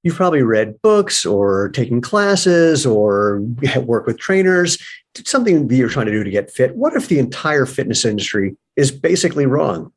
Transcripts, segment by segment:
You've probably read books or taken classes or work with trainers, something that you're trying to do to get fit. What if the entire fitness industry is basically wrong?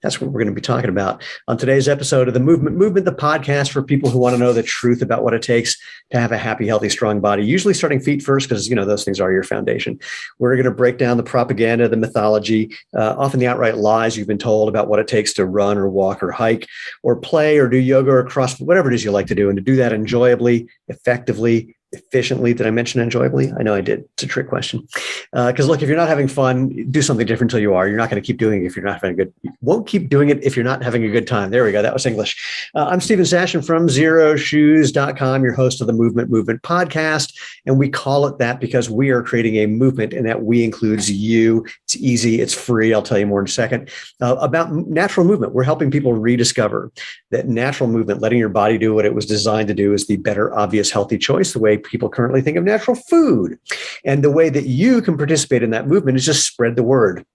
That's what we're going to be talking about on today's episode of the Movement, the podcast for people who want to know the truth about what it takes to have a happy, healthy, strong body, usually starting feet first, because, those things are your foundation. We're going to break down the propaganda, the mythology, often the outright lies you've been told about what it takes to run or walk or hike or play or do yoga or CrossFit, whatever it is you like to do, and to do that enjoyably, effectively, efficiently. Did I mention enjoyably? I know I did. It's a trick question. Because look, if you're not having fun, do something different until you are. You're not going to keep doing it if you're not having you won't keep doing it if you're not having a good time. There we go. That was English. I'm Steven Sashen from ZeroShoes.com, your host of the Movement podcast. And we call it that because we are creating a movement, and that we includes you. It's easy. It's free. I'll tell you more in a second. About natural movement. We're helping people rediscover that natural movement, letting your body do what it was designed to do, is the better, obvious, healthy choice, the way people currently think of natural food. And the way that you can participate in that movement is just spread the word.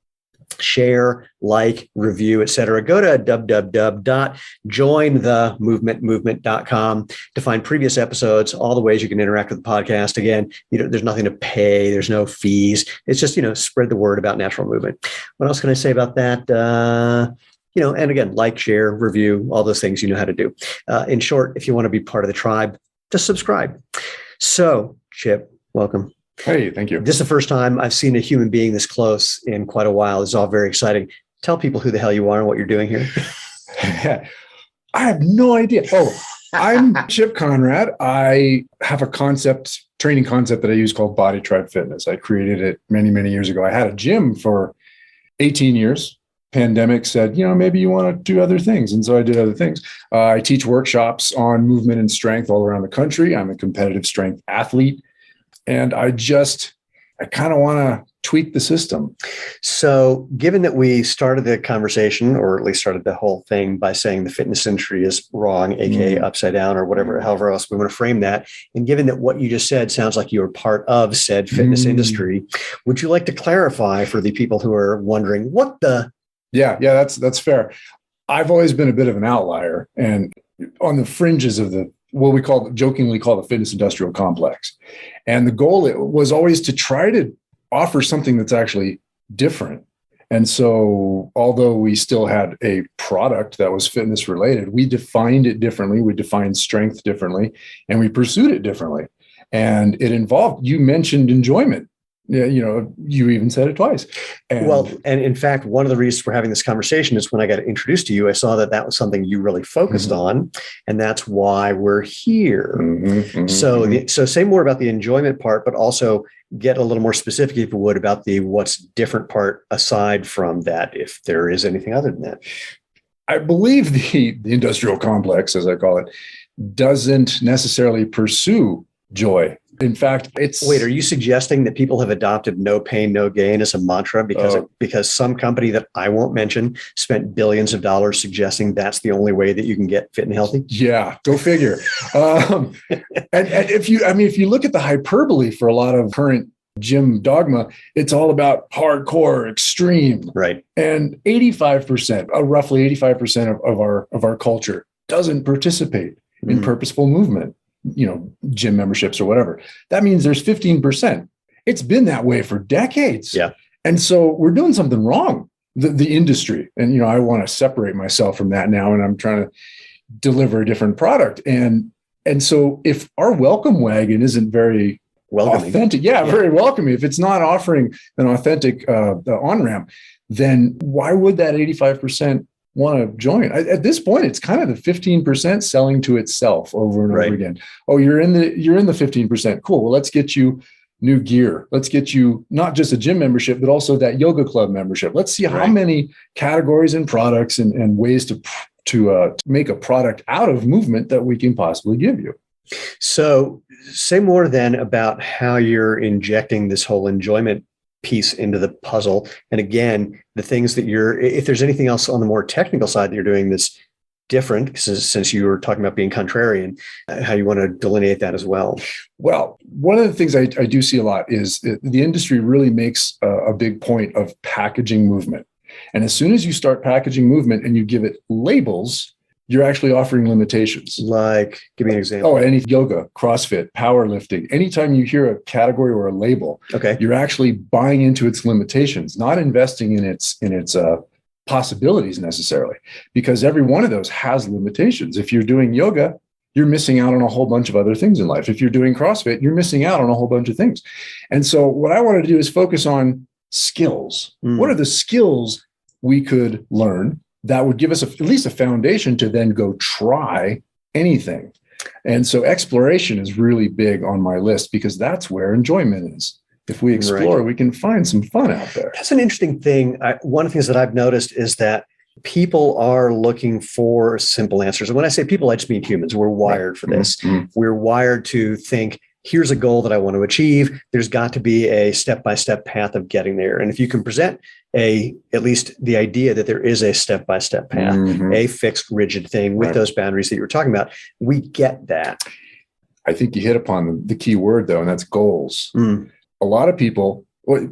Share, like, review, etc. Go to www.jointhemovement.com to find previous episodes, all the ways you can interact with the podcast. Again, there's nothing to pay. There's no fees. It's just, spread the word about natural movement. What else can I say about that? And again, like, share, review, all those things you know how to do. In short, if you want to be part of the tribe, just subscribe. So, Chip, welcome. Hey, thank you. This is the first time I've seen a human being this close in quite a while. It's all very exciting. Tell people who the hell you are and what you're doing here. I have no idea. I'm Chip Conrad. I have a training concept that I use called BodyTribe Fitness. I created it many, many years ago. I had a gym for 18 years. Pandemic said, maybe you want to do other things. And so I did other things. I teach workshops on movement and strength all around the country. I'm a competitive strength athlete. And I kind of want to tweak the system. So given that we started the conversation, or at least started the whole thing by saying the fitness industry is wrong, aka upside down, or whatever, however else we want to frame that, and given that what you just said sounds like you were part of said fitness industry, would you like to clarify for the people who are wondering what the... Yeah, that's fair. I've always been a bit of an outlier and on the fringes of what we jokingly call the fitness industrial complex. And the goal was always to try to offer something that's actually different. And so although we still had a product that was fitness related, we defined it differently. We defined strength differently, and we pursued it differently. And it involved, you mentioned enjoyment. Yeah, you even said it twice. And in fact, one of the reasons we're having this conversation is when I got introduced to you, I saw that was something you really focused on, and that's why we're here. So say more about the enjoyment part, but also get a little more specific, if you would, about the what's different part aside from that, if there is anything other than that. I believe the industrial complex, as I call it, doesn't necessarily pursue joy. In fact, Wait, are you suggesting that people have adopted no pain, no gain as a mantra because some company that I won't mention spent billions of dollars suggesting that's the only way that you can get fit and healthy? Yeah, go figure. And if you look at the hyperbole for a lot of current gym dogma, it's all about hardcore, extreme. Right. And 85%, roughly 85% of our culture doesn't participate in purposeful movement. Gym memberships or whatever. That means there's 15%. It's been that way for decades. Yeah. And so we're doing something wrong, the industry. And, I want to separate myself from that now, and I'm trying to deliver a different product. And so if our welcome wagon isn't very welcoming, authentic, very welcoming, if it's not offering an authentic on-ramp, then why would that 85% want to join? At this point, it's kind of the 15% selling to itself over and over again. Oh, you're in the 15%. Cool. Well, let's get you new gear. Let's get you not just a gym membership, but also that yoga club membership. Let's see how many categories and products and ways to make a product out of movement that we can possibly give you. So say more then about how you're injecting this whole enjoyment piece into the puzzle. And again, the things that if there's anything else on the more technical side that you're doing that's different, since you were talking about being contrarian, how you want to delineate that as well. Well, one of the things I do see a lot is the industry really makes a big point of packaging movement. And as soon as you start packaging movement and you give it labels, you're actually offering limitations. Like, give me an example. Oh, any yoga, CrossFit, powerlifting. Anytime you hear a category or a label, Okay. you're actually buying into its limitations, not investing in its possibilities necessarily, because every one of those has limitations. If you're doing yoga, you're missing out on a whole bunch of other things in life. If you're doing CrossFit, you're missing out on a whole bunch of things. And so what I want to do is focus on skills. What are the skills we could learn that would give us at least a foundation to then go try anything? And so exploration is really big on my list, because that's where enjoyment is. If we explore, we can find some fun out there. That's an interesting thing. One of the things that I've noticed is that people are looking for simple answers. And when I say people, I just mean humans. We're wired for this. We're wired to think, here's a goal that I want to achieve. There's got to be a step-by-step path of getting there. And if you can present at least the idea that there is a step-by-step path, a fixed, rigid thing with those boundaries that you were talking about, we get that. I think you hit upon the key word, though, and that's goals. A lot of people,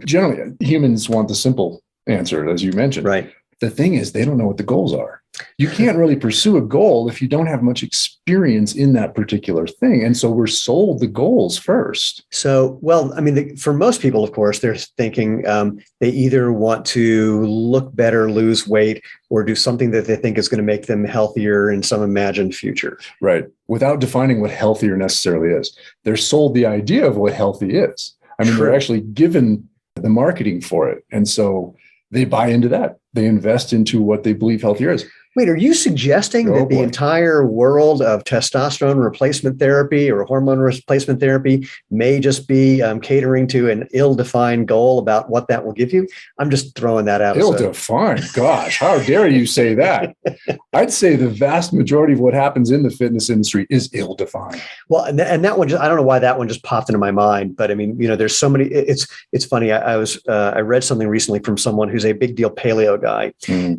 generally humans want the simple answer, as you mentioned. Right. The thing is, they don't know what the goals are. You can't really pursue a goal if you don't have much experience in that particular thing. And so we're sold the goals first. So, well, I mean, for most people, of course, they're thinking they either want to look better, lose weight, or do something that they think is going to make them healthier in some imagined future. Right. Without defining what healthier necessarily is. They're sold the idea of what healthy is. I mean, they're actually given the marketing for it. And so they buy into that. They invest into what they believe healthier is. Wait, are you suggesting that the entire world of testosterone replacement therapy or hormone replacement therapy may just be catering to an ill-defined goal about what that will give you? I'm just throwing that out. Ill-defined? Gosh, how dare you say that? I'd say the vast majority of what happens in the fitness industry is ill-defined. Well, and that one, I don't know why that one just popped into my mind, but I mean, there's so many. It's funny. I read something recently from someone who's a big deal paleo guy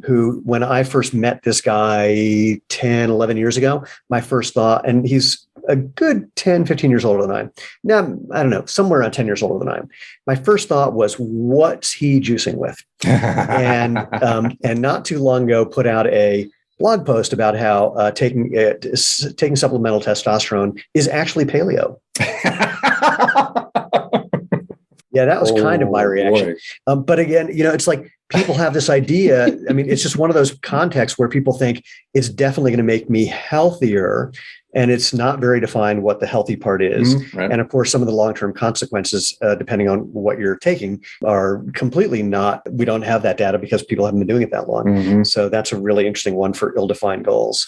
who, when I first met this guy 10, 11 years ago, my first thought, and he's a good 10, 15 years older than I am. Now, I don't know, somewhere around 10 years older than I am. My first thought was, what's he juicing with? and not too long ago, put out a blog post about how taking supplemental testosterone is actually paleo. Yeah, that was kind of my reaction. But again, it's like people have this idea. I mean, it's just one of those contexts where people think it's definitely going to make me healthier. And it's not very defined what the healthy part is. And of course, some of the long-term consequences, depending on what you're taking, are completely not. We don't have that data because people haven't been doing it that long. So that's a really interesting one for ill-defined goals.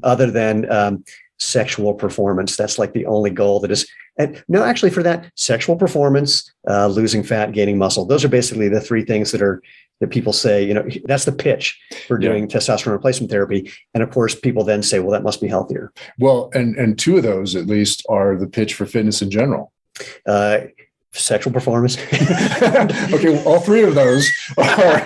Other than sexual performance, that's like the only goal that is. And no, actually, for that, sexual performance, losing fat, gaining muscle. Those are basically the three things that people say, that's the pitch for doing testosterone replacement therapy. And of course, people then say, well, that must be healthier. Well, and two of those, at least, are the pitch for fitness in general. Sexual performance. Okay, well, all three of those are.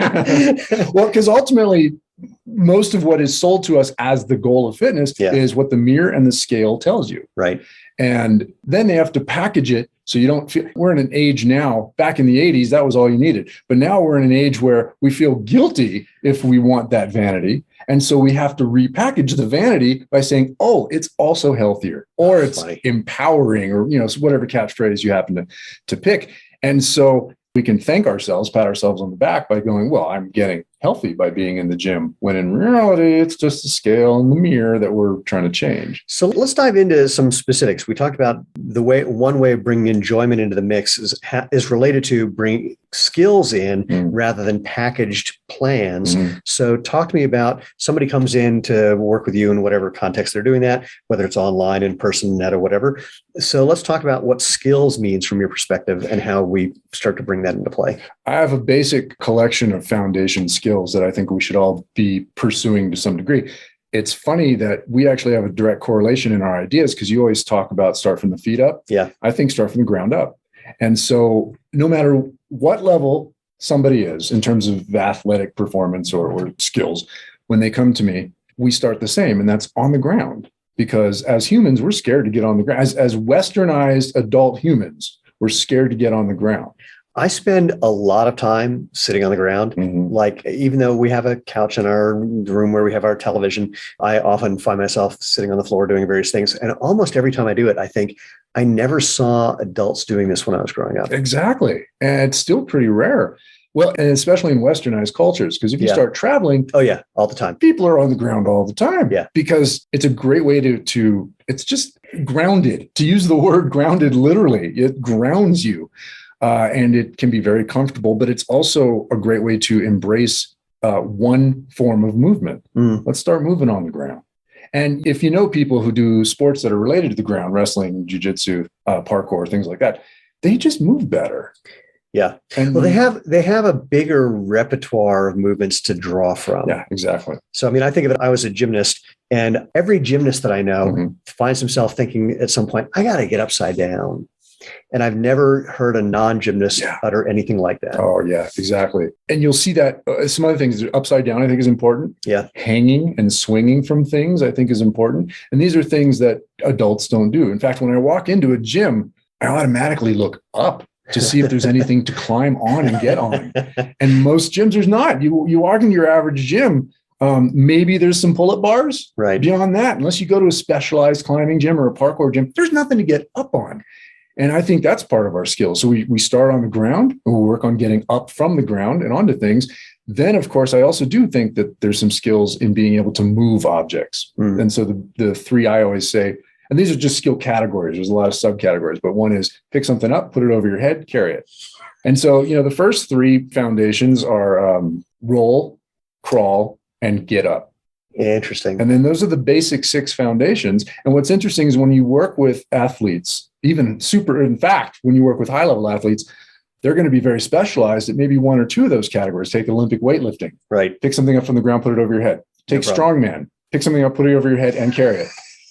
Well, because ultimately, most of what is sold to us as the goal of fitness is what the mirror and the scale tells you. Right. And then they have to package it so you don't feel. We're in an age now, back in the 80s, that was all you needed. But now we're in an age where we feel guilty if we want that vanity. And so we have to repackage the vanity by saying, oh, it's also healthier, or it's empowering, or, whatever catchphrase you happen to pick. And so we can thank ourselves, pat ourselves on the back by going, well, I'm getting healthy by being in the gym, when in reality, it's just the scale and the mirror that we're trying to change. So let's dive into some specifics. We talked about one way of bringing enjoyment into the mix is related to bring skills in rather than packaged plans. So talk to me about somebody comes in to work with you in whatever context they're doing that, whether it's online, in person, net, or whatever. So let's talk about what skills means from your perspective and how we start to bring that into play. I have a basic collection of foundation skills that I think we should all be pursuing to some degree. It's funny that we actually have a direct correlation in our ideas, because you always talk about start from the feet up. Yeah. I think start from the ground up. And so no matter what level somebody is in terms of athletic performance or skills, when they come to me, we start the same, and that's on the ground. Because as humans, we're scared to get on the ground. As westernized adult humans, we're scared to get on the ground. I spend a lot of time sitting on the ground. Like, even though we have a couch in our room where we have our television, I often find myself sitting on the floor doing various things. And almost every time I do it, I think I never saw adults doing this when I was growing up. Exactly. And it's still pretty rare. Well, and especially in westernized cultures, because if you start traveling, oh yeah, all the time. People are on the ground all the time. Yeah. Because it's a great way to it's just grounded. To use the word grounded literally, it grounds you. And it can be very comfortable, but it's also a great way to embrace one form of movement. Let's start moving on the ground. And if you know people who do sports that are related to the ground, wrestling, jiu-jitsu, parkour, things like that, they just move better. Yeah. And well, they have a bigger repertoire of movements to draw from. Yeah, exactly. So, I mean, I think of it, I was a gymnast, and every gymnast that I know finds himself thinking at some point, I got to get upside down. And I've never heard a non-gymnast utter anything like that. Oh, yeah, exactly. And you'll see that some other things, upside down, I think is important. Yeah. Hanging and swinging from things, I think is important. And these are things that adults don't do. In fact, when I walk into a gym, I automatically look up to see if there's anything to climb on and get on. And most gyms, there's not. You walk into your average gym, maybe there's some pull-up bars. Right. Beyond that, unless you go to a specialized climbing gym or a parkour gym, there's nothing to get up on. And I think that's part of our skill. So we start on the ground and we work on getting up from the ground and onto things. Then, of course, I also do think that there's some skills in being able to move objects. And so the three I always say, and these are just skill categories. There's a lot of subcategories, but one is pick something up, put it over your head, carry it. And so, the first three foundations are roll, crawl, and get up. Interesting. And then those are the basic 6 foundations. And what's interesting is when you work with athletes, in fact, when you work with high-level athletes, they're going to be very specialized at maybe 1 or 2 of those categories. Take Olympic weightlifting. Right. Pick something up from the ground, put it over your head. Take strongman. Pick something up, put it over your head, and carry it.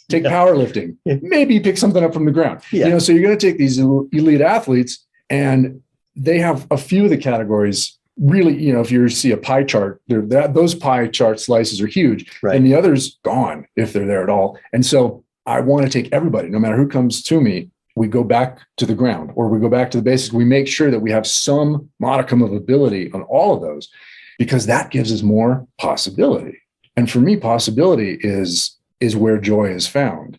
Take powerlifting. Maybe pick something up from the ground. Yeah. So you're going to take these elite athletes, and they have a few of the categories. Really, if you see a pie chart, those pie chart slices are huge, and the others gone if they're there at all. And so I want to take everybody, no matter who comes to me. We go back to the ground, or we go back to the basics. We make sure that we have some modicum of ability on all of those, because that gives us more possibility. And for me, possibility is where joy is found.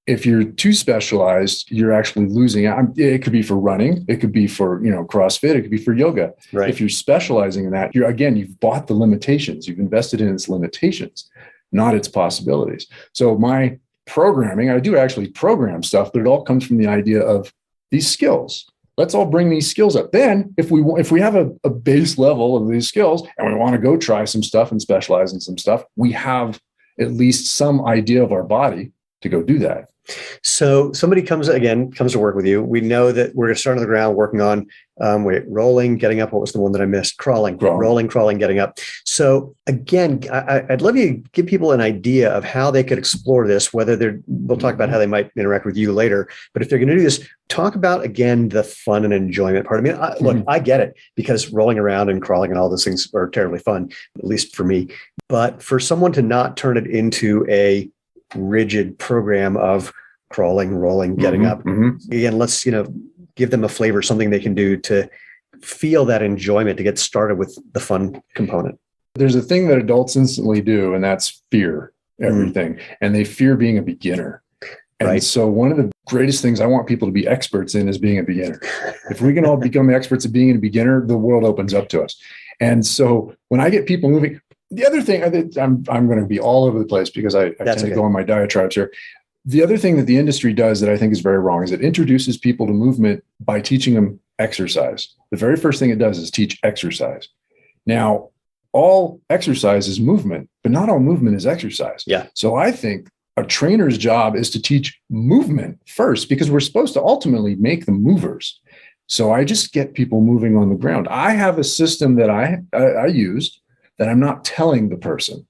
If you're too specialized, you're actually losing out. It could be for running. It could be for, CrossFit. It could be for yoga. Right. If you're specializing in that, you've bought the limitations. You've invested in its limitations, not its possibilities. So my programming, I do actually program stuff, but it all comes from the idea of these skills. Let's all bring these skills up. Then if we have a base level of these skills and we want to go try some stuff and specialize in some stuff, we have at least some idea of our body to go do that. So somebody comes to work with you. We know that we're going to start on the ground working on rolling, getting up. What was the one that I missed? Crawling, crawling, getting up. So again, I'd love you to give people an idea of how they could explore this, we'll talk about how they might interact with you later. But if they're going to do this, talk about, again, the fun and enjoyment part. I mean, look, I get it, because rolling around and crawling and all those things are terribly fun, at least for me. But for someone to not turn it into a rigid program of crawling, rolling, getting up. Again, let's, give them a flavor, something they can do to feel that enjoyment, to get started with the fun component. There's a thing that adults instantly do, and that's fear everything. And they fear being a beginner. And so one of the greatest things I want people to be experts in is being a beginner. If we can all become experts at being a beginner, the world opens up to us. And so when I get people moving, the other thing, I'm going to be all over the place because I tend to go on my diatribes here. The other thing that the industry does that I think is very wrong is it introduces people to movement by teaching them exercise. The very first thing it does is teach exercise. Now, all exercise is movement, but not all movement is exercise. Yeah. So I think a trainer's job is to teach movement first, because we're supposed to ultimately make them movers. So I just get people moving on the ground. I have a system that I use that I'm not telling the person,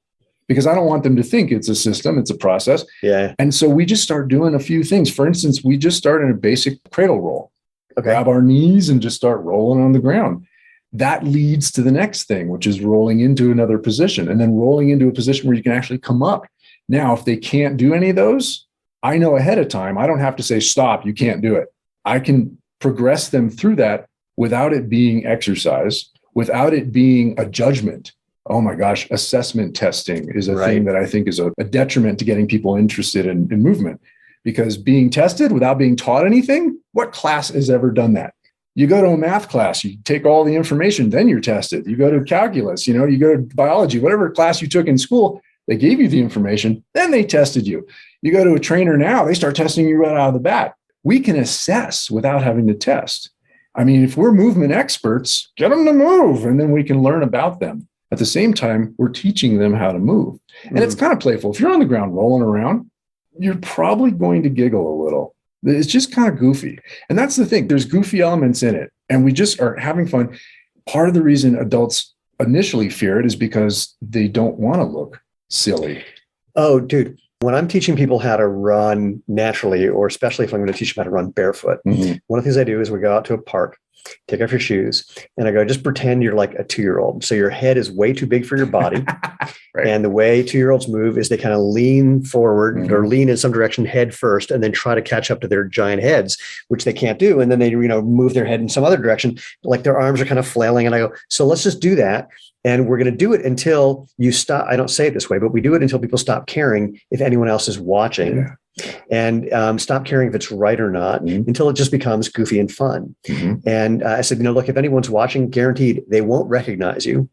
because I don't want them to think it's a system, it's a process. Yeah. And so we just start doing a few things. For instance, we just start in a basic cradle roll. Grab our knees and just start rolling on the ground. That leads to the next thing, which is rolling into another position, and then rolling into a position where you can actually come up. Now, if they can't do any of those, I know ahead of time, I don't have to say, stop, you can't do it. I can progress them through that without it being exercise, without it being a judgment. Oh my gosh, assessment testing is a thing that I think is a detriment to getting people interested in movement. Because being tested without being taught anything, what class has ever done that? You go to a math class, you take all the information, then you're tested. You go to calculus, you go to biology, whatever class you took in school, they gave you the information, then they tested you. You go to a trainer now, they start testing you right out of the bat. We can assess without having to test. I mean, if we're movement experts, get them to move, and then we can learn about them. At the same time, we're teaching them how to move. And it's kind of playful. If you're on the ground rolling around, you're probably going to giggle a little. It's just kind of goofy. And that's the thing. There's goofy elements in it. And we just are having fun. Part of the reason adults initially fear it is because they don't want to look silly. Oh, dude. When I'm teaching people how to run naturally, or especially if I'm going to teach them how to run barefoot, one of the things I do is we go out to a park, take off your shoes, and I go, just pretend you're like a 2-year-old. So your head is way too big for your body. And the way 2-year-olds move is they kind of lean forward or lean in some direction head first, and then try to catch up to their giant heads, which they can't do. And then they, move their head in some other direction, like their arms are kind of flailing. And I go, so let's just do that. And we're going to do it until you stop. I don't say it this way, but we do it until people stop caring if anyone else is watching, and stop caring if it's right or not, until it just becomes goofy and fun. And I said, look, if anyone's watching, guaranteed they won't recognize you.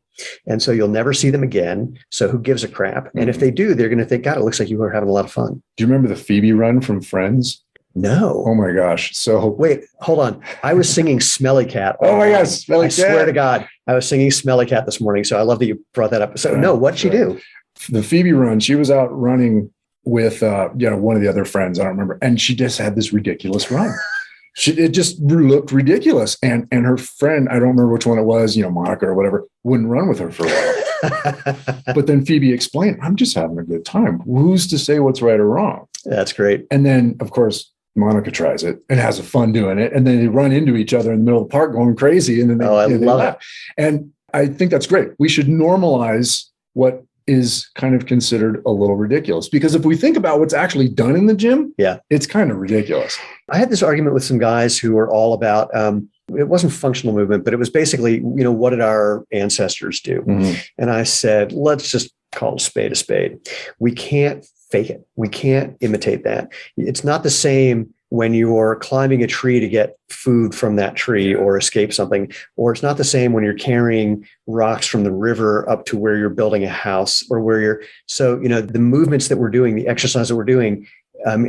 And so you'll never see them again. So who gives a crap? And if they do, they're going to think, God, it looks like you were having a lot of fun. Do you remember the Phoebe Run from Friends? No. Oh my gosh. So wait, hold on. I was singing Smelly Cat. Oh my gosh. Smelly Cat. I swear to God, I was singing Smelly Cat this morning. So I love that you brought that up. So no, what'd she do? The Phoebe Run, she was out running with, one of the other friends. I don't remember. And she just had this ridiculous run. It just looked ridiculous. And her friend, I don't remember which one it was, Monica or whatever, wouldn't run with her for a while. But then Phoebe explained, I'm just having a good time. Who's to say what's right or wrong? That's great. And then, of course, Monica tries it and has fun doing it. And then they run into each other in the middle of the park going crazy. And then they love laugh. it. And I think that's great. We should normalize what is kind of considered a little ridiculous, because if we think about what's actually done in the gym, it's kind of ridiculous. I had this argument with some guys who were all about, it wasn't functional movement, but it was basically, what did our ancestors do? And I said, let's just call a spade a spade. We can't fake it. We can't imitate that. It's not the same when you're climbing a tree to get food from that tree or escape something, or it's not the same when you're carrying rocks from the river up to where you're building a house, or the movements that we're doing, the exercise that we're doing,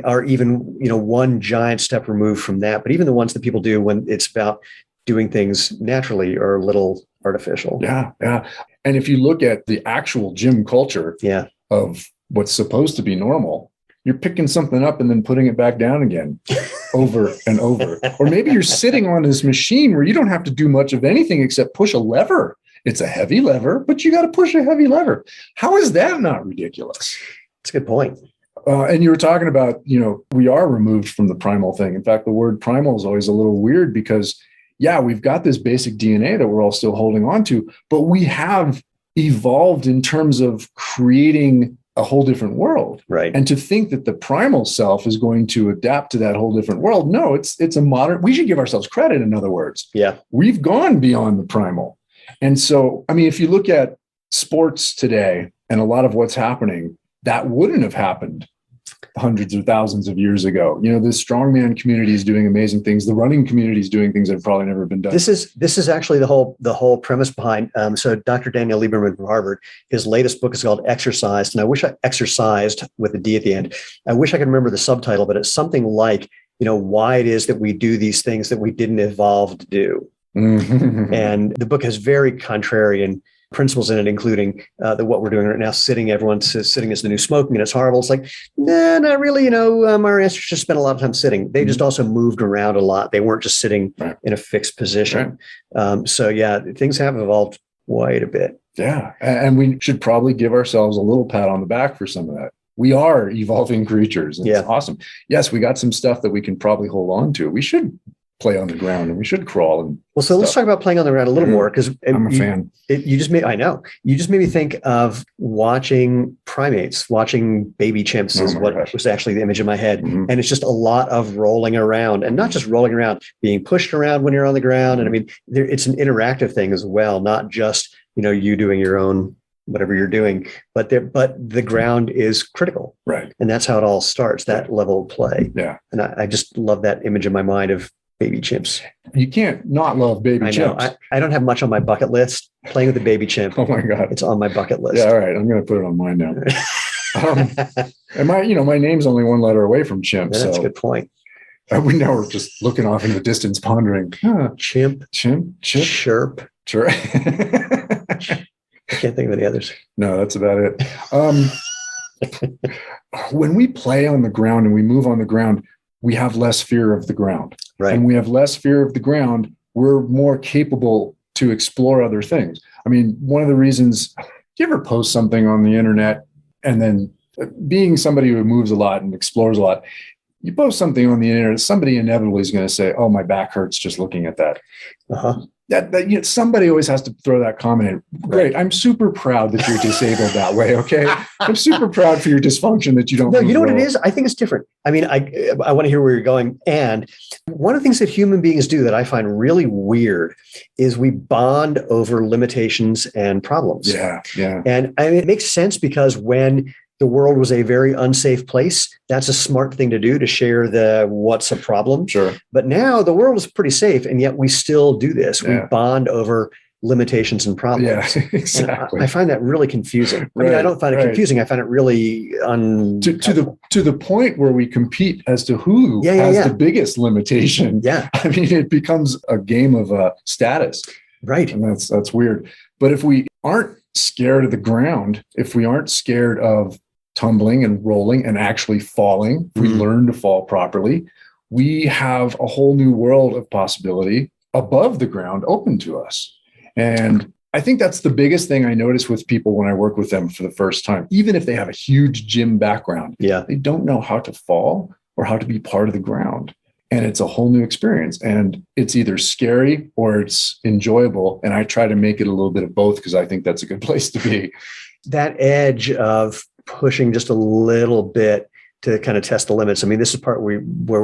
are even, one giant step removed from that. But even the ones that people do when it's about doing things naturally are a little artificial. Yeah. And if you look at the actual gym culture of what's supposed to be normal, you're picking something up and then putting it back down again over and over. Or maybe you're sitting on this machine where you don't have to do much of anything except push a lever. It's a heavy lever, but you got to push a heavy lever. How is that not ridiculous? That's a good point. And you were talking about, we are removed from the primal thing. In fact, the word primal is always a little weird because, we've got this basic DNA that we're all still holding on to, but we have evolved in terms of creating a whole different world. Right. And to think that the primal self is going to adapt to that whole different world. No, it's a modern, we should give ourselves credit, in other words. Yeah. We've gone beyond the primal. And so, if you look at sports today and a lot of what's happening, that wouldn't have happened hundreds of thousands of years ago. The strongman community is doing amazing things. The running community is doing things that have probably never been done. This is actually the whole premise behind. So Dr. Daniel Lieberman from Harvard, his latest book is called Exercised, and I wish I exercised with a D at the end. I wish I could remember the subtitle, but it's something like, why it is that we do these things that we didn't evolve to do. And the book has very contrarian principles in it, including what we're doing right now, everyone's sitting is the new smoking, and it's horrible. It's like, nah, not really. Our ancestors just spent a lot of time sitting. They just also moved around a lot. They weren't just sitting in a fixed position. Things have evolved quite a bit. Yeah. And we should probably give ourselves a little pat on the back for some of that. We are evolving creatures. And it's awesome. Yes, we got some stuff that we can probably hold on to. We should play on the ground, and we should crawl. And well, so let's talk about playing on the ground a little more, because I'm a fan. You just made me think of watching primates, watching baby chimps is what was actually the image in my head. And it's just a lot of rolling around, and not just rolling around, being pushed around when you're on the ground. And I mean, it's an interactive thing as well, not just, you doing your own whatever you're doing, but the ground is critical. Right. And that's how it all starts, that level of play. Yeah. And I just love that image in my mind of baby chimps. You can't not love baby chimps. I don't have much on my bucket list. Playing with a baby chimp. Oh my God. It's on my bucket list. Yeah. All right. I'm going to put it on mine now. And my name's only one letter away from chimp. Yeah, that's so a good point. We now we're just looking off in the distance, pondering. Chimp. Chirp. Sure. I can't think of any others. No, that's about it. When we play on the ground and we move on the ground, we have less fear of the ground. Right. And we have less fear of the ground. We're more capable to explore other things. I mean, one of the reasons, do you ever post something on the internet, and then being somebody who moves a lot and explores a lot, you post something on the internet, somebody inevitably is going to say, "Oh, my back hurts just looking at that." That somebody always has to throw that comment in. Great. I'm super proud that you're disabled that way. Okay. I'm super proud for your dysfunction that you don't. No, you know what it is? I think it's different. I mean, I want to hear where you're going. And one of the things that human beings do that I find really weird is we bond over limitations and problems. Yeah. Yeah. And I mean, it makes sense, because when the world was a very unsafe place, that's a smart thing to do, to share what's a problem. Sure. But now the world is pretty safe, and yet we still do this. Yeah. We bond over limitations and problems. Yeah, exactly. I find that really confusing. I mean, I don't find it confusing. I find it really to the point where we compete as to who has the biggest limitation. Yeah. I mean, it becomes a game of status. Right. And that's weird. But if we aren't scared of the ground, if we aren't scared of tumbling and rolling and actually falling, if we learn to fall properly, we have a whole new world of possibility above the ground open to us. And I think that's the biggest thing I notice with people when I work with them for the first time. Even if they have a huge gym background, they don't know how to fall or how to be part of the ground. And it's a whole new experience. And it's either scary or it's enjoyable. And I try to make it a little bit of both, because I think that's a good place to be. That edge of pushing just a little bit to kind of test the limits. I mean, this is part where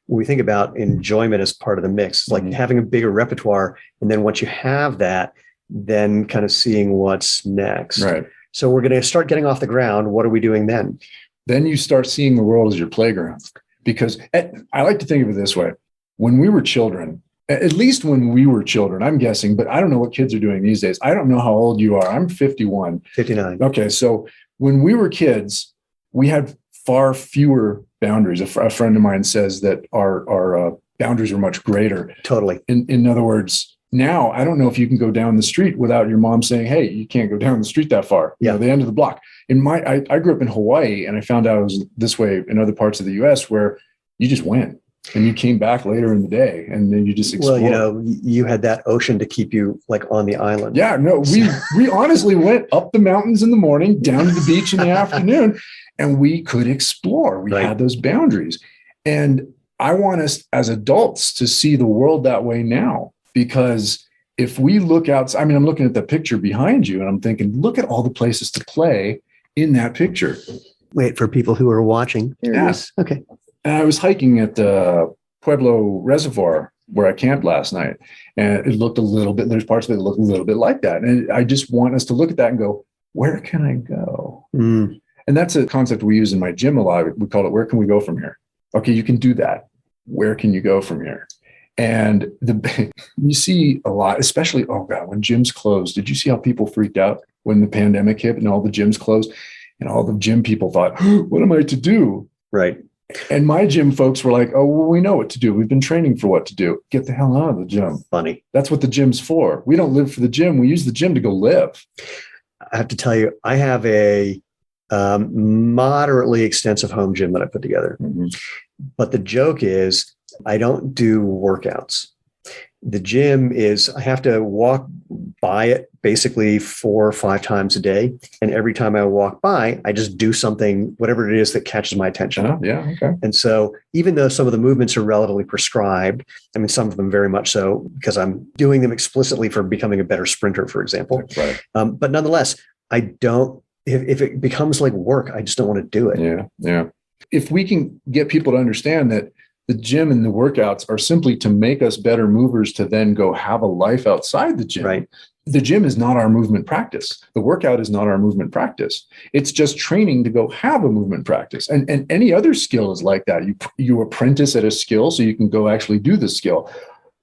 we think about enjoyment as part of the mix. It's like having a bigger repertoire. And then once you have that, then kind of seeing what's next. Right. So we're going to start getting off the ground. What are we doing then? Then you start seeing the world as your playground. Because I like to think of it this way. When we were children, at least when we were children, I'm guessing, but I don't know what kids are doing these days. I don't know how old you are. I'm 51. 59. Okay. So when we were kids, we had far fewer boundaries. A friend of mine says that our boundaries were much greater. Totally. In other words, now I don't know if you can go down the street without your mom saying, "Hey, you can't go down the street that far." Yeah. The end of the block. I grew up in Hawaii, and I found out it was this way in other parts of the US, where you just went and you came back later in the day, and then you just explored. Well, you had that ocean to keep you like on the island. Yeah, no, we honestly went up the mountains in the morning, down to the beach in the afternoon, and we could explore. We had those boundaries. And I want us as adults to see the world that way now, because if we look out, I mean, I'm looking at the picture behind you and I'm thinking, look at all the places to play in that picture. Wait for people who are watching. There it is. Okay. And I was hiking at the Pueblo Reservoir where I camped last night, and it looked a little bit, there's parts of it that look a little bit like that. And I just want us to look at that and go, where can I go? And that's a concept we use in my gym a lot. We call it, where can we go from here? Okay, you can do that. Where can you go from here? And you see a lot, especially, oh God, when gyms closed. Did you see how people freaked out when the pandemic hit and all the gyms closed? And all the gym people thought, what am I to do? Right. And my gym folks were like, oh, well, we know what to do. We've been training for what to do. Get the hell out of the gym. Funny. That's what the gym's for. We don't live for the gym. We use the gym to go live. I have to tell you, I have a moderately extensive home gym that I put together. But the joke is, I don't do workouts. The gym is, I have to walk by it basically 4 or 5 times a day. And every time I walk by, I just do something, whatever it is that catches my attention. Yeah. Okay. And so even though some of the movements are relatively prescribed, I mean, some of them very much so because I'm doing them explicitly for becoming a better sprinter, for example. Right. But nonetheless, I don't, if it becomes like work, I just don't want to do it. Yeah. If we can get people to understand that the gym and the workouts are simply to make us better movers to then go have a life outside the gym. Right. The gym is not our movement practice. The workout is not our movement practice. It's just training to go have a movement practice. And any other skill is like that. You apprentice at a skill so you can go actually do the skill.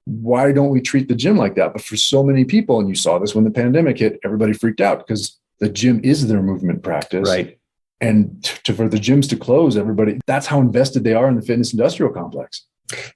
Why don't we treat the gym like that? But for so many people, and you saw this when the pandemic hit, everybody freaked out because the gym is their movement practice. Right. And for the gyms to close, everybody, that's how invested they are in the fitness industrial complex.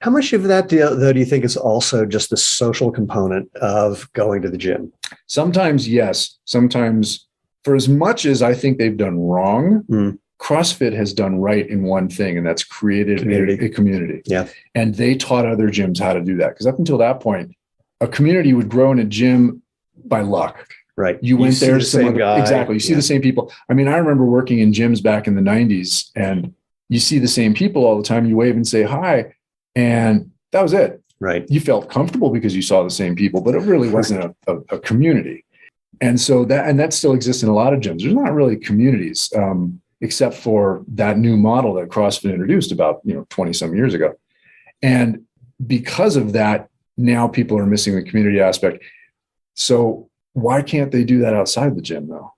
How much of that, though, do you think is also just the social component of going to the gym? Sometimes, yes. Sometimes, for as much as I think they've done wrong, CrossFit has done right in one thing, and that's created a community. Yeah. And they taught other gyms how to do that. Because up until that point, a community would grow in a gym by luck. Right. You went there, the same guy. Exactly. You see the same people. I mean, I remember working in gyms back in the 90s, and you see the same people all the time. You wave and say hi, and that was it. Right. You felt comfortable because you saw the same people, but it really wasn't a community. And so that still exists in a lot of gyms. There's not really communities, except for that new model that CrossFit introduced about 20 some years ago. And because of that, now people are missing the community aspect. So why can't they do that outside the gym, though?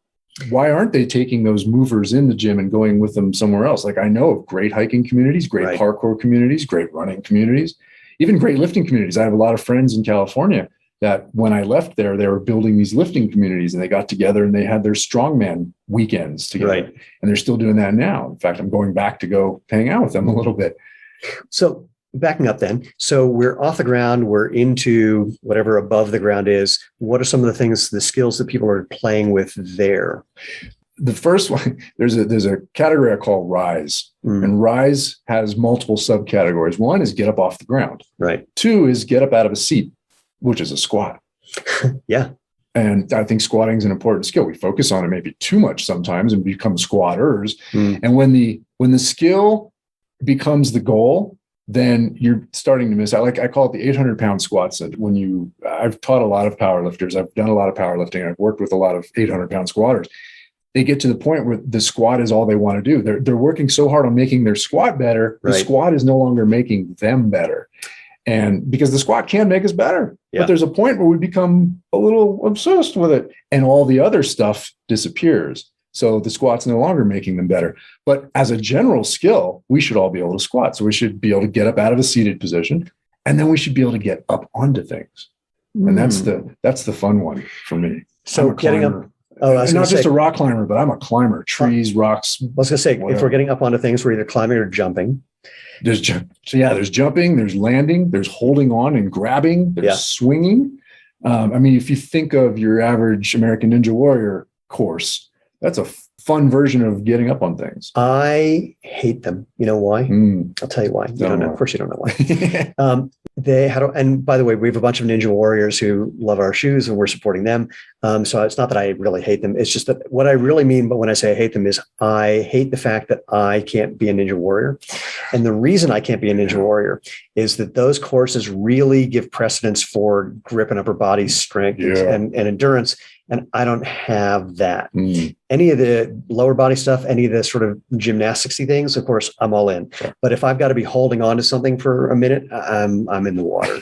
Why aren't they taking those movers in the gym and going with them somewhere else? Like, I know of great hiking communities, great parkour communities, great running communities, even great lifting communities. I have a lot of friends in California that when I left there, they were building these lifting communities, and they got together and they had their strongman weekends together. Right. And they're still doing that now. In fact, I'm going back to go hang out with them a little bit. So backing up then, so we're off the ground, we're into whatever above the ground is. What are some of the things, the skills that people are playing with there? The first one, there's a category I call Rise. And Rise has multiple subcategories. One is get up off the ground. Right. 2 is get up out of a seat, which is a squat. Yeah. And I think squatting is an important skill. We focus on it maybe too much sometimes and become squatters. And when the skill becomes the goal, then you're starting to miss out. Like I call it the 800-pound squats. And I've taught a lot of powerlifters. I've done a lot of powerlifting. I've worked with a lot of 800-pound squatters. They get to the point where the squat is all they want to do. They're working so hard on making their squat better. The squat is no longer making them better. And because the squat can make us better, but there's a point where we become a little obsessed with it and all the other stuff disappears. So the squat's no longer making them better. But as a general skill, we should all be able to squat. So we should be able to get up out of a seated position, and then we should be able to get up onto things. And that's the fun one for me. So getting up. Oh, I'm not just a rock climber, but I'm a climber. Trees, rocks. I was going to say, whatever. If we're getting up onto things, we're either climbing or jumping. There's jumping, there's landing, there's holding on and grabbing, there's swinging. I mean, if you think of your average American Ninja Warrior course, that's a fun version of getting up on things. I hate them. You know why? I'll tell you why. You don't know. Of course you don't know why. And by the way, we have a bunch of Ninja Warriors who love our shoes and we're supporting them. So it's not that I really hate them. It's just that what I really mean, but when I say I hate them is I hate the fact that I can't be a Ninja Warrior. And the reason I can't be a Ninja Warrior is that those courses really give precedence for grip and upper body strength and endurance. And I don't have that. Any of the lower body stuff, any of the sort of gymnasticsy things, of course, I'm all in. But if I've got to be holding on to something for a minute, I'm in the water.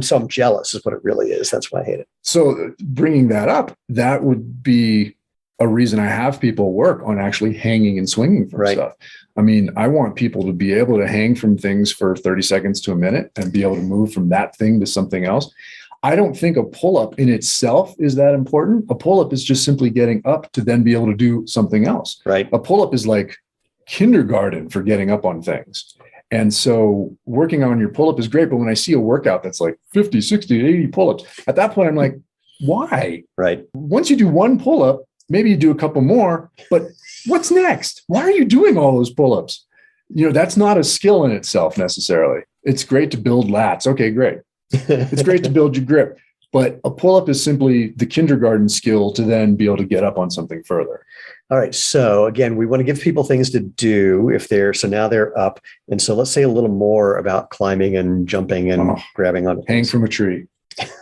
I'm jealous is what it really is. That's why I hate it. So bringing that up, that would be a reason I have people work on actually hanging and swinging from stuff. I mean, I want people to be able to hang from things for 30 seconds to a minute and be able to move from that thing to something else. I don't think a pull-up in itself is that important. A pull-up is just simply getting up to then be able to do something else. Right. A pull-up is like kindergarten for getting up on things. And so working on your pull-up is great. But when I see a workout that's like 50, 60, 80 pull-ups, at that point, I'm like, why? Right. Once you do one pull-up, maybe you do a couple more, but what's next? Why are you doing all those pull-ups? That's not a skill in itself necessarily. it's great to build lats. Okay, great. It's great to build your grip. But a pull-up is simply the kindergarten skill to then be able to get up on something further. All right. So again, we want to give people things to do so now they're up. And so let's say a little more about climbing and jumping and grabbing on. Hang from a tree.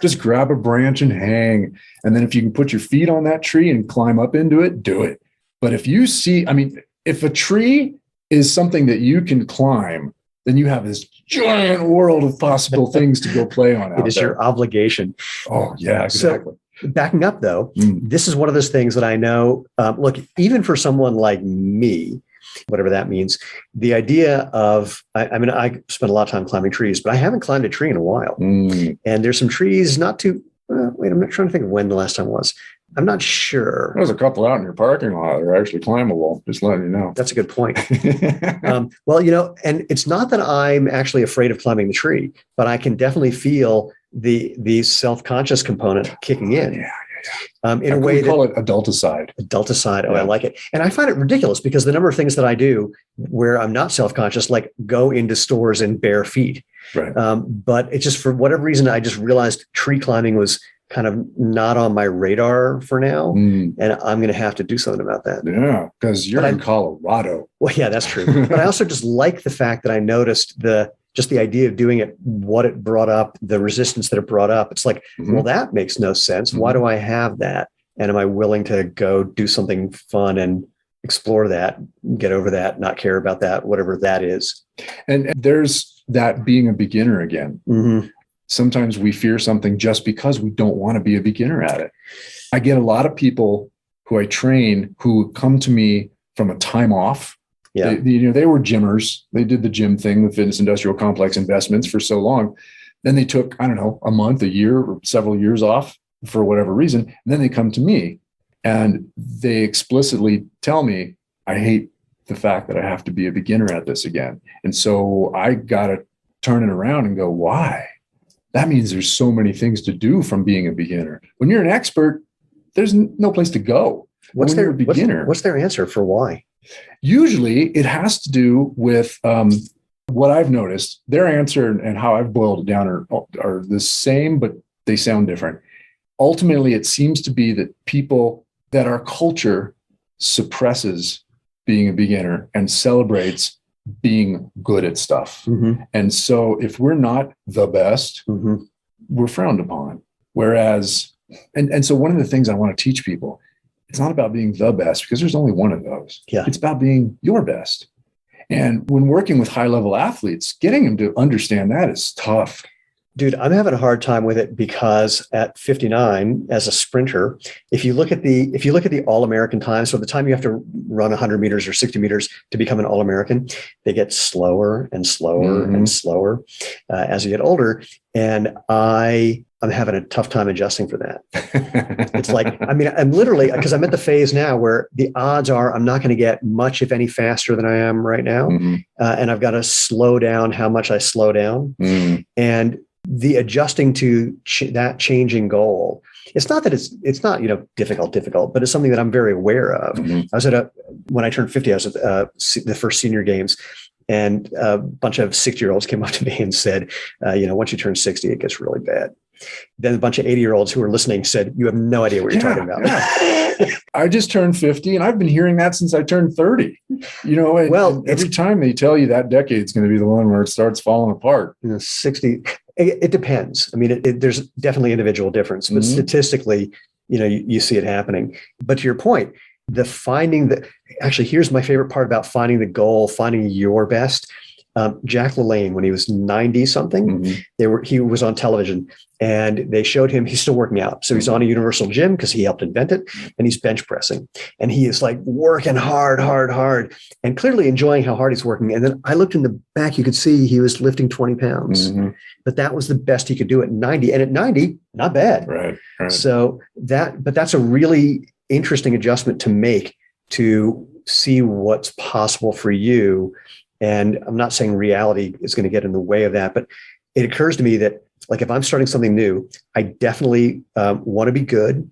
Just grab a branch and hang. And then if you can put your feet on that tree and climb up into it, do it. But if you see, if a tree is something that you can climb, then you have this giant world of possible things to go play on out there. It is your obligation. Oh, yeah, exactly. So, backing up, though, this is one of those things that I know, look, even for someone like me, whatever that means, the idea of, I spent a lot of time climbing trees, but I haven't climbed a tree in a while. And there's some trees not too, I'm not trying to think of when the last time was. I'm not sure. There's a couple out in your parking lot that are actually climbable, just letting you know. That's a good point. Well, and it's not that I'm actually afraid of climbing the tree, but I can definitely feel the self-conscious component kicking in. Yeah. In a way we call it adulticide. Adulticide. Oh, yeah. I like it. And I find it ridiculous because the number of things that I do where I'm not self-conscious, like go into stores in bare feet. Right. But it's just for whatever reason, I just realized tree climbing was kind of not on my radar for now. And I'm going to have to do something about that. Yeah, because you're in Colorado. Well, yeah, that's true. But I also just like the fact that I noticed the idea of doing it, what it brought up, the resistance that it brought up. It's like, well, that makes no sense. Why do I have that? And am I willing to go do something fun and explore that, get over that, not care about that, whatever that is? And there's that being a beginner again. Sometimes we fear something just because we don't want to be a beginner at it. I get a lot of people who I train who come to me from a time off. Yeah. They were gymmers. They did the gym thing, the fitness industrial complex investments for so long. Then they took, I don't know, a month, a year, or several years off for whatever reason. And then they come to me and they explicitly tell me, I hate the fact that I have to be a beginner at this again. And so I got to turn it around and go, why? That means there's so many things to do from being a beginner. When you're an expert, there's no place to go. What's their beginner? What's their answer for why? Usually it has to do with what I've noticed. Their answer and how I've boiled it down are the same, but they sound different. Ultimately, it seems to be that that our culture suppresses being a beginner and celebrates being good at stuff. And so if we're not the best, we're frowned upon. Whereas, and so one of the things I want to teach people, it's not about being the best because there's only one of those. Yeah. It's about being your best. And when working with high-level athletes, getting them to understand that is tough. Dude, I'm having a hard time with it because at 59 as a sprinter, if you look at the All-American time, so the time you have to run 100 meters or 60 meters to become an All-American, they get slower and slower and slower as you get older. And I'm having a tough time adjusting for that. It's like, I'm literally, because I'm at the phase now where the odds are I'm not going to get much, if any, faster than I am right now. And I've got to slow down how much I slow down. And the adjusting to that changing goal, it's not that it's not, difficult, but it's something that I'm very aware of. I was when I turned 50, I was at the first senior games, and a bunch of 60-year-olds came up to me and said, once you turn 60, it gets really bad. Then a bunch of 80-year-olds who were listening said, you have no idea what you're talking about. I just turned 50 and I've been hearing that since I turned 30. Every time they tell you that decade's going to be the one where it starts falling apart. 60, it depends. There's definitely individual difference, but statistically, you see it happening. But to your point, here's my favorite part about finding the goal, finding your best. Jack LaLanne, when he was 90 something, he was on television and they showed him, he's still working out. So he's on a universal gym because he helped invent it, and he's bench pressing, and he is like working hard, and clearly enjoying how hard he's working. And then I looked in the back, you could see he was lifting 20 pounds, but that was the best he could do at 90. And at 90, not bad. Right. So that's a really interesting adjustment to make to see what's possible for you. And I'm not saying reality is going to get in the way of that, but it occurs to me that, like, if I'm starting something new, I definitely want to be good.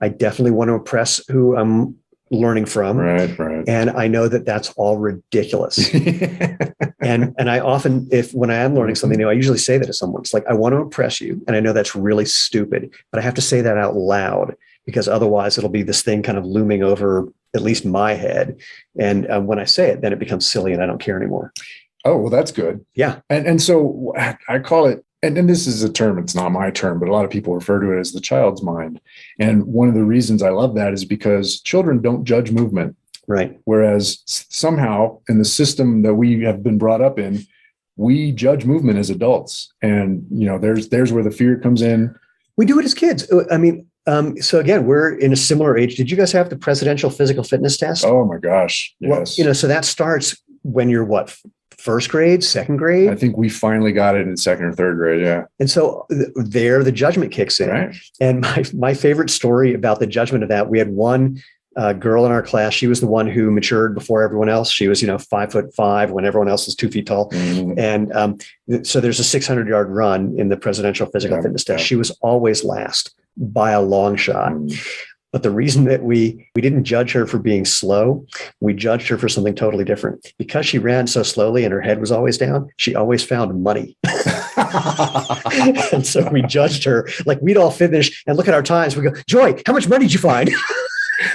I definitely want to impress who I'm learning from. Right. And I know that that's all ridiculous. And I often, when I am learning something new, I usually say that to someone. It's like, I want to impress you. And I know that's really stupid, but I have to say that out loud because otherwise it'll be this thing kind of looming over at least my head. And when I say it, then it becomes silly and I don't care anymore. Oh, well, that's good. Yeah. And so I call it, and this is a term, it's not my term, but a lot of people refer to it as the child's mind. And one of the reasons I love that is because children don't judge movement. Right. Whereas somehow in the system that we have been brought up in, we judge movement as adults. And, there's where the fear comes in. We do it as kids. I mean, so again, we're in a similar age. Did you guys have the presidential physical fitness test? Oh my gosh. Yes. Well, so that starts when you're what? First grade, second grade? I think we finally got it in second or third grade. Yeah. And so there, the judgment kicks in. Right. And my favorite story about the judgment of that, we had one girl in our class. She was the one who matured before everyone else. She was, 5'5" when everyone else was 2 feet tall. Mm-hmm. And so there's a 600-yard run in the presidential physical fitness test. She was always last by a long shot. Mm-hmm. But the reason that we didn't judge her for being slow, we judged her for something totally different. Because she ran so slowly and her head was always down, she always found money. And so we judged her. Like we'd all finish and look at our times. We go, Joy, how much money did you find?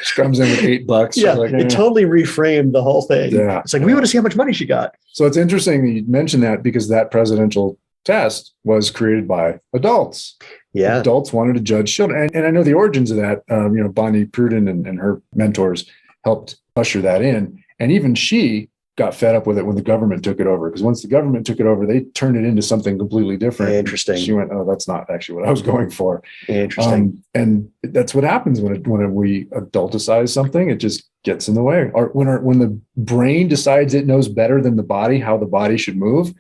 She comes in with $8. Yeah, it totally reframed the whole thing. Yeah. It's like, we want to see how much money she got. So it's interesting that you mentioned that because that presidential test was created by adults. Yeah. Adults wanted to judge children. And I know the origins of that, Bonnie Pruden and her mentors helped usher that in. And even she got fed up with it when the government took it over. Because once the government took it over, they turned it into something completely different. Interesting. She went, oh, that's not actually what I was going for. Interesting. And that's what happens when we adulticize something, it just gets in the way. Or when the brain decides it knows better than the body, how the body should move.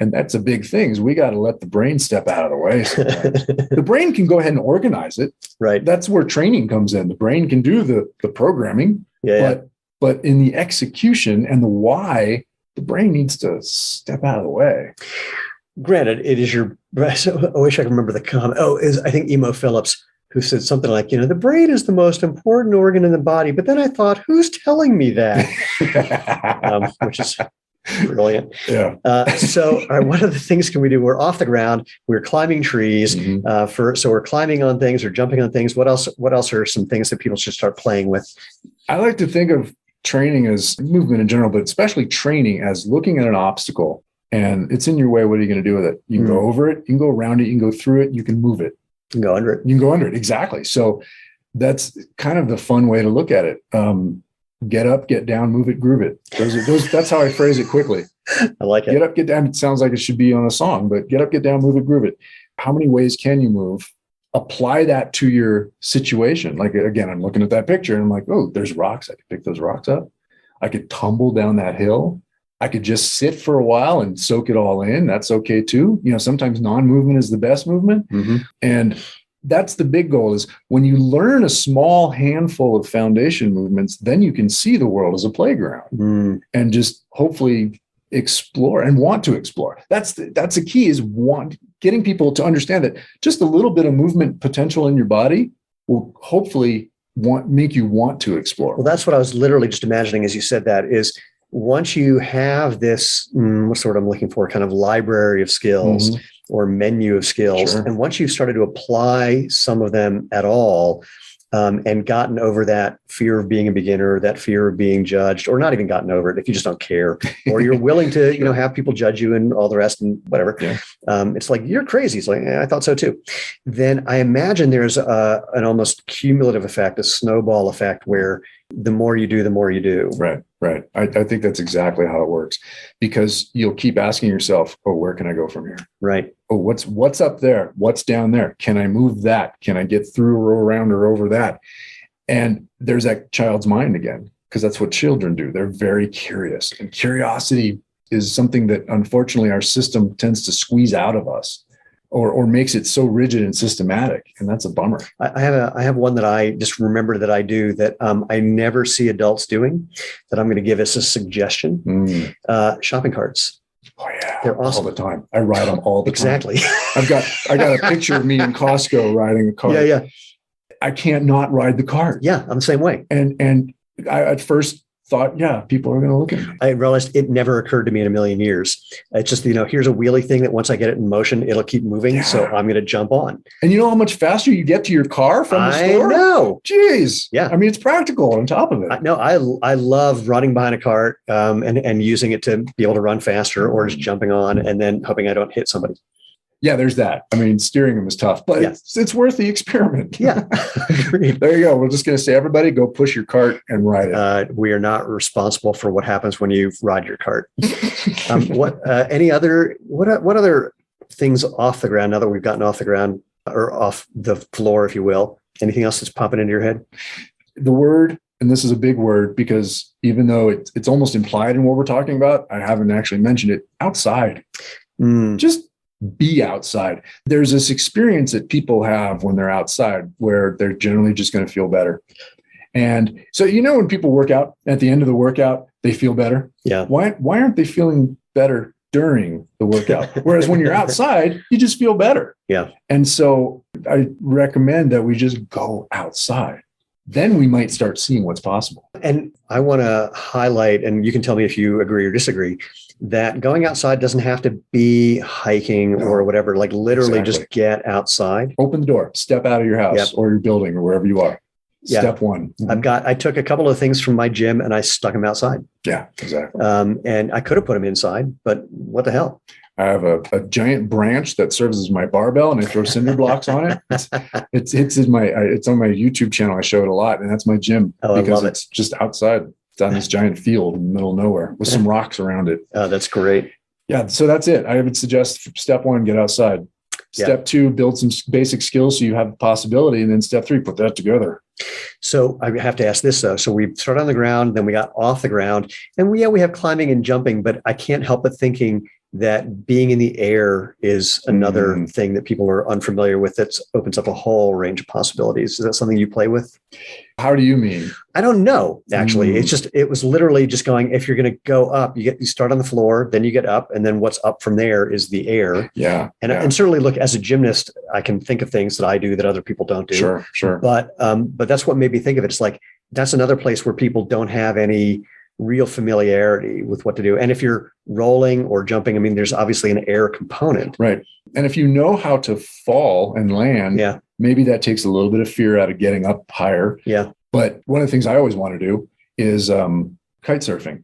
And that's a big thing is we got to let the brain step out of the way. The brain can go ahead and organize it. Right. That's where training comes in. The brain can do the programming, but in the execution and the why, the brain needs to step out of the way. Granted, it is your, I wish I could remember the comment. I think Emo Phillips, who said something like, the brain is the most important organ in the body. But then I thought, who's telling me that? Which is brilliant. Yeah. So what other things can we do? We're off the ground. We're climbing trees. Mm-hmm. So we're climbing on things or jumping on things. What else are some things that people should start playing with? I like to think of training as movement in general, but especially training as looking at an obstacle and it's in your way. What are you going to do with it? You can go over it. You can go around it. You can go through it. You can move it. You can go under it. You can go under it. Exactly. So that's kind of the fun way to look at it. Get up, get down, move it, groove it. That's how I phrase it quickly. I like it. Get up, get down. It sounds like it should be on a song, but get up, get down, move it, groove it. How many ways can you move? Apply that to your situation. Like, again, I'm looking at that picture and I'm like, oh, there's rocks. I could pick those rocks up. I could tumble down that hill. I could just sit for a while and soak it all in. That's okay too. Sometimes non-movement is the best movement. Mm-hmm. And that's the big goal is when you learn a small handful of foundation movements, then you can see the world as a playground and just hopefully explore and want to explore. That's the key is getting people to understand that just a little bit of movement potential in your body will hopefully make you want to explore. Well, that's what I was literally just imagining as you said that is once you have this, what's the word I'm looking for, kind of library of skills or menu of skills. Sure. And once you've started to apply some of them at all, and gotten over that fear of being a beginner, that fear of being judged, or not even gotten over it if you just don't care, or you're willing to, have people judge you and all the rest and whatever. Yeah. It's like, you're crazy. It's like, I thought so too. Then I imagine there's an almost cumulative effect, a snowball effect, where the more you do, the more you do. Right. I think that's exactly how it works, because you'll keep asking yourself, oh, where can I go from here? Right. Oh, what's up there? What's down there? Can I move that? Can I get through or around or over that? And there's that child's mind again, because that's what children do. They're very curious, and curiosity is something that unfortunately our system tends to squeeze out of us. Or makes it so rigid and systematic. And that's a bummer. I have one that I just remember that I do that I never see adults doing that I'm going to give as a suggestion. Shopping carts. Oh yeah. They're awesome. All the time. I ride them all the time. Exactly. I got a picture of me in Costco riding a cart. Yeah. I can't not ride the cart. Yeah. I'm the same way. And I at first thought, yeah, people are going to look at me. I realized it never occurred to me in a million years. It's just, here's a wheelie thing that once I get it in motion, it'll keep moving. Yeah. So I'm going to jump on. And you know how much faster you get to your car from the store? I know. Jeez. Yeah. I mean, it's practical on top of it. I love running behind a cart and using it to be able to run faster, or just jumping on and then hoping I don't hit somebody. Yeah, there's that. I mean, steering them is tough, but it's worth the experiment. Yeah. Agreed. There you go. We're just going to say, everybody go push your cart and ride it. We are not responsible for what happens when you ride your cart. What other things off the ground, now that we've gotten off the ground or off the floor, if you will? Anything else that's popping into your head? The word, and this is a big word because even though it's almost implied in what we're talking about, I haven't actually mentioned it, outside. Just be outside. There's this experience that people have when they're outside where they're generally just going to feel better. And so, when people work out, at the end of the workout, they feel better. Yeah. Why aren't they feeling better during the workout? Whereas when you're outside, you just feel better. Yeah. And so I recommend that we just go outside. Then we might start seeing what's possible. And I want to highlight, and you can tell me if you agree or disagree, that going outside doesn't have to be hiking or whatever. Like literally just get outside. Open the door, step out of your house or your building or wherever you are. Step one. I took a couple of things from my gym and I stuck them outside. Yeah, exactly. And I could have put them inside, but what the hell? I have a giant branch that serves as my barbell, and I throw cinder blocks on it. It's on my YouTube channel. I show it a lot, and that's my gym because it's just outside. It's on this giant field in the middle of nowhere with some rocks around it. Oh, that's great. Yeah, so that's it. I would suggest step one, get outside. Step two, build some basic skills so you have the possibility, and then step three, put that together. So I have to ask this though. So we started on the ground, then we got off the ground, and we have climbing and jumping, but I can't help but thinking that being in the air is another thing that people are unfamiliar with. That opens up a whole range of possibilities. Is that something you play with? How do you mean? I don't know, actually. It was literally just going, if you're going to go up, you start on the floor, then you get up, and then what's up from there is the air. Yeah. And certainly look, as a gymnast, I can think of things that I do that other people don't do. Sure. But that's what made me think of it. It's like, that's another place where people don't have any real familiarity with what to do. And if you're rolling or jumping, I mean, there's obviously an air component. Right. And if you know how to fall and land, maybe that takes a little bit of fear out of getting up higher. Yeah. But one of the things I always want to do is kite surfing.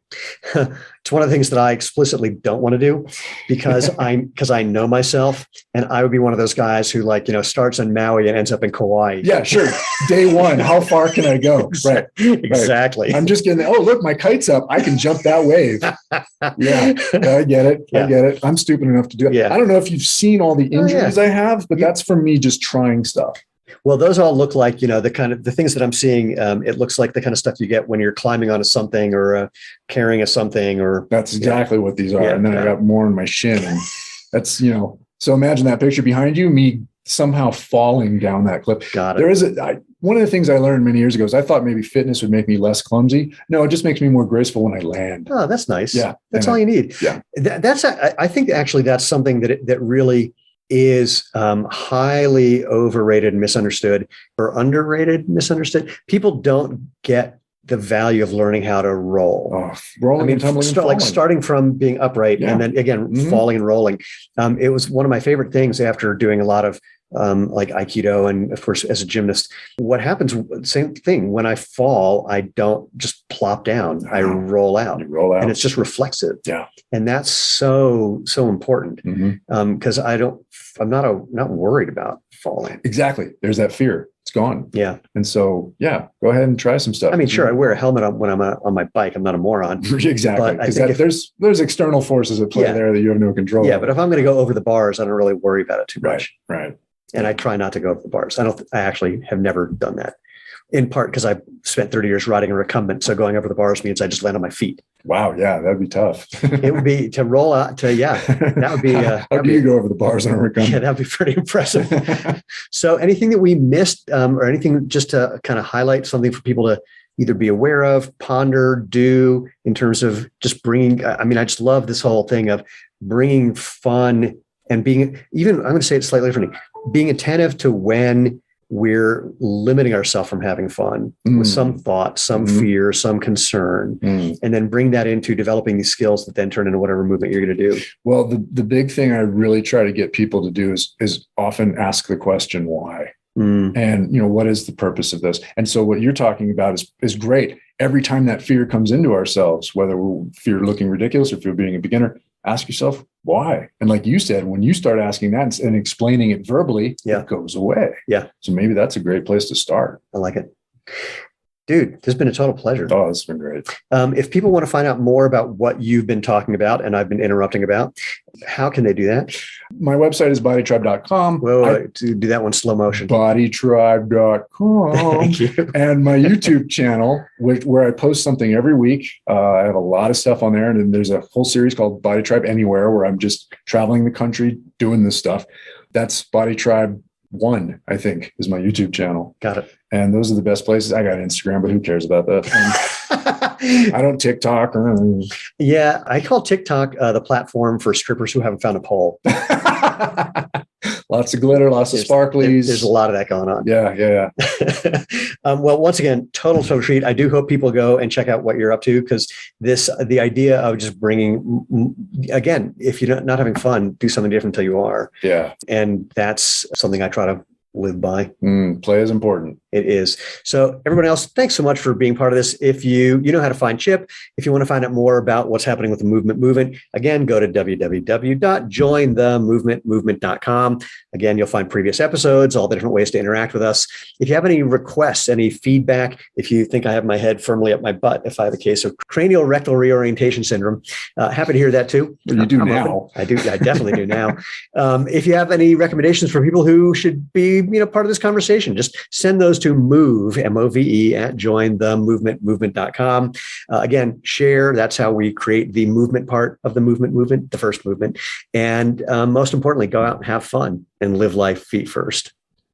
It's one of the things that I explicitly don't want to do because I know myself, and I would be one of those guys who starts in Maui and ends up in Kauai. Yeah, sure. Day one, how far can I go? Right. Exactly. I'm just getting, look, my kite's up. I can jump that wave. Yeah, I get it. Yeah. I get it. I'm stupid enough to do it. Yeah. I don't know if you've seen all the injuries I have, but that's from me just trying stuff. Well, those all look like, the things that I'm seeing. It looks like the kind of stuff you get when you're climbing onto something or carrying something. Or that's exactly what these are. And then I got more in my shin, and that's, so imagine that picture behind you, me somehow falling down that cliff. Got it. There is one of the things I learned many years ago is I thought maybe fitness would make me less clumsy. No, it just makes me more graceful when I land. Oh, that's nice. Yeah. That's all you need. Yeah. I think actually that's something that really is highly overrated and misunderstood, or underrated, misunderstood. People don't get the value of learning how to roll. Rolling and tumbling and falling. Starting from being upright and then again falling and rolling. It was one of my favorite things after doing a lot of Aikido, and of course as a gymnast. What happens, same thing, when I fall, I don't just plop down. I roll out. You roll out. And it's just reflexive. Yeah. And that's so important because I'm not worried about falling. Exactly. There's that fear. It's gone. Yeah. And so, go ahead and try some stuff. I mean, sure, I wear a helmet when I'm on my bike. I'm not a moron. Exactly. Because there's external forces at play there that you have no control over. But if I'm going to go over the bars, I don't really worry about it too much. Right. And I try not to go over the bars. I actually have never done that. In part because I spent 30 years riding a recumbent. So going over the bars means I just land on my feet. Wow. Yeah. That'd be tough. It would be to roll out that would be. How do you go over the bars on a recumbent? Yeah, that'd be pretty impressive. So anything that we missed or anything just to kind of highlight something for people to either be aware of, ponder, do in terms of just bringing, I just love this whole thing of bringing fun and being, even, I'm going to say it slightly differently, being attentive to when we're limiting ourselves from having fun with some thought, some fear, some concern, and then bring that into developing these skills that then turn into whatever movement you're going to do. Well, the big thing I really try to get people to do is often ask the question, why? And, what is the purpose of this? And so what you're talking about is great. Every time that fear comes into ourselves, whether we're fear looking ridiculous or fear being a beginner, ask yourself why. And like you said, when you start asking that and explaining it verbally, it goes away. Yeah. So maybe that's a great place to start. I like it. Dude, this has been a total pleasure. Oh, it's been great. If people want to find out more about what you've been talking about and I've been interrupting about, how can they do that? My website is bodytribe.com. Whoa, do that one slow motion. Bodytribe.com. Thank you. And my YouTube channel, where I post something every week. I have a lot of stuff on there. And then there's a whole series called BodyTribe Anywhere, where I'm just traveling the country doing this stuff. That's BodyTribe 1, I think, is my YouTube channel. Got it. And those are the best places. I got Instagram, but who cares about that? I don't TikTok. Yeah, I call TikTok the platform for strippers who haven't found a pole. Lots of glitter, lots of sparklies. There's a lot of that going on. Yeah. Well, once again, total treat. I do hope people go and check out what you're up to, because the idea of just bringing, again, if you're not having fun, do something different until you are. Yeah. And that's something I try to live by. Play is important. It is. So everyone else, thanks so much for being part of this. If you know how to find Chip, if you want to find out more about what's happening with the movement, again, go to www.jointhemovementmovement.com. Again, you'll find previous episodes, all the different ways to interact with us. If you have any requests, any feedback, if you think I have my head firmly up my butt, if I have a case of cranial rectal reorientation syndrome, happy to hear that too. You do now. I do. I definitely do now. If you have any recommendations for people who should be, part of this conversation, just send those to move, M-O-V-E, at jointhemovementmovement.com. Again, share. That's how we create the movement part of the movement, the first movement. And most importantly, go out and have fun and live life feet first.